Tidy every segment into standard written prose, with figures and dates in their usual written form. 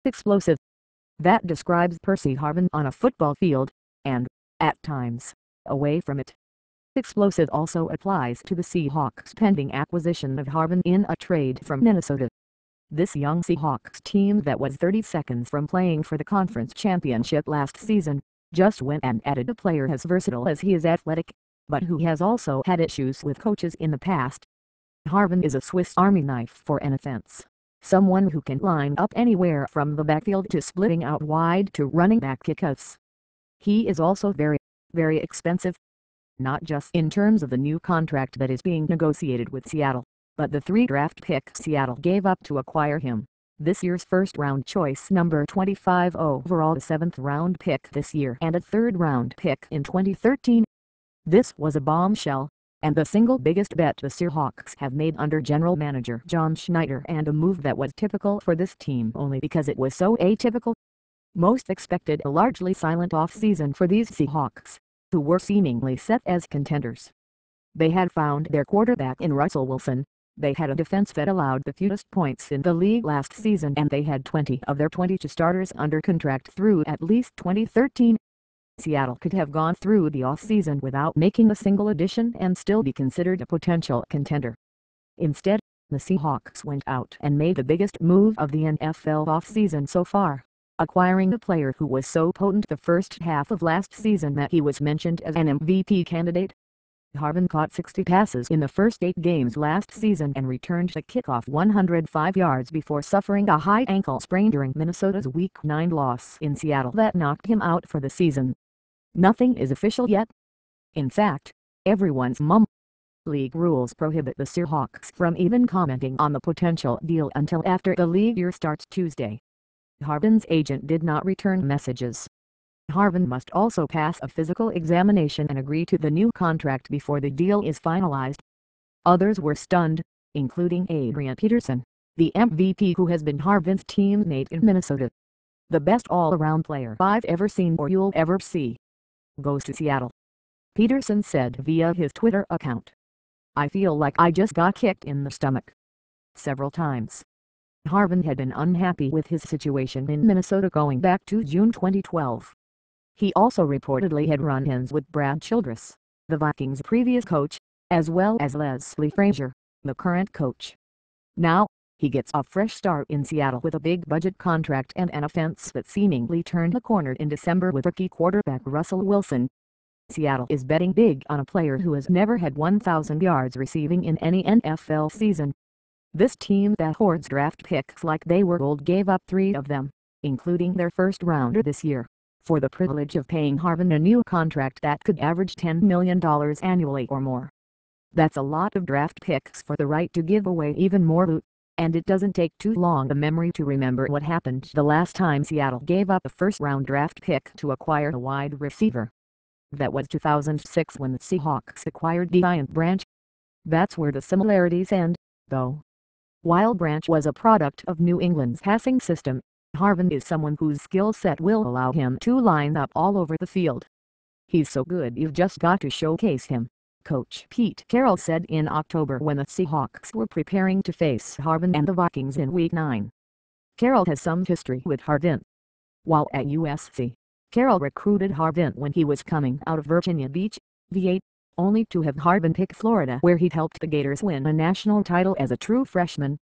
explosive. That describes Percy Harvin on a football field, and, at times, away from it. Explosive also applies to the Seahawks' pending acquisition of Harvin in a trade from Minnesota. This young Seahawks team that was 30 seconds from playing for the conference championship last season, just went and added a player as versatile as he is athletic, but who has also had issues with coaches in the past. Harvin is a Swiss Army knife for an offense. Someone who can line up anywhere from the backfield to splitting out wide to running back kickoffs. He is also very, very expensive. Not just in terms of the new contract that is being negotiated with Seattle, but the 3 draft picks Seattle gave up to acquire him. This year's first-round choice number 25 overall, a 7th-round pick this year and a 3rd-round pick in 2013. This was a bombshell, and the single biggest bet the Seahawks have made under general manager John Schneider, and a move that was typical for this team only because it was so atypical. Most expected a largely silent off-season for these Seahawks, who were seemingly set as contenders. They had found their quarterback in Russell Wilson. They had a defense that allowed the fewest points in the league last season, and they had 20 of their 22 starters under contract through at least 2013. Seattle could have gone through the offseason without making a single addition and still be considered a potential contender. Instead, the Seahawks went out and made the biggest move of the NFL offseason so far, acquiring a player who was so potent the first half of last season that he was mentioned as an MVP candidate. Harvin caught 60 passes in the first 8 games last season and returned the kickoff 105 yards before suffering a high ankle sprain during Minnesota's Week 9 loss in Seattle that knocked him out for the season. Nothing is official yet. In fact, everyone's mum. League rules prohibit the Seahawks from even commenting on the potential deal until after the league year starts Tuesday. Harvin's agent did not return messages. Harvin must also pass a physical examination and agree to the new contract before the deal is finalized. Others were stunned, including Adrian Peterson, the MVP who has been Harvin's teammate in Minnesota. The best all-around player I've ever seen or you'll ever see goes to Seattle, Peterson said via his Twitter account. I feel like I just got kicked in the stomach several times. Harvin had been unhappy with his situation in Minnesota going back to June 2012. He also reportedly had run-ins with Brad Childress, the Vikings' previous coach, as well as Leslie Frazier, the current coach. Now, he gets a fresh start in Seattle with a big budget contract and an offense that seemingly turned the corner in December with rookie quarterback Russell Wilson. Seattle is betting big on a player who has never had 1,000 yards receiving in any NFL season. This team that hoards draft picks like they were gold gave up 3 of them, including their first-rounder this year, for the privilege of paying Harvin a new contract that could average $10 million annually or more. That's a lot of draft picks for the right to give away even more loot, and it doesn't take too long a memory to remember what happened the last time Seattle gave up a first-round draft pick to acquire a wide receiver. That was 2006 when the Seahawks acquired Deion Branch. That's where the similarities end, though. While Branch was a product of New England's passing system, Harvin is someone whose skill set will allow him to line up all over the field. He's so good you've just got to showcase him, Coach Pete Carroll said in October when the Seahawks were preparing to face Harvin and the Vikings in Week 9. Carroll has some history with Harvin. While at USC, Carroll recruited Harvin when he was coming out of Virginia Beach, VA, only to have Harvin pick Florida, where he helped the Gators win a national title as a true freshman.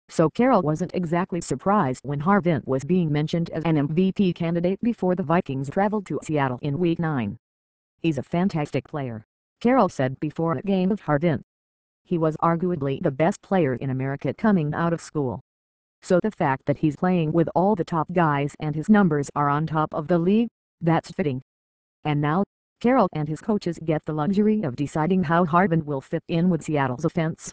So Carroll wasn't exactly surprised when Harvin was being mentioned as an MVP candidate before the Vikings traveled to Seattle in Week 9. He's a fantastic player, Carroll said before a game of Harvin. He was arguably the best player in America coming out of school. So the fact that he's playing with all the top guys and his numbers are on top of the league, that's fitting. And now, Carroll and his coaches get the luxury of deciding how Harvin will fit in with Seattle's offense.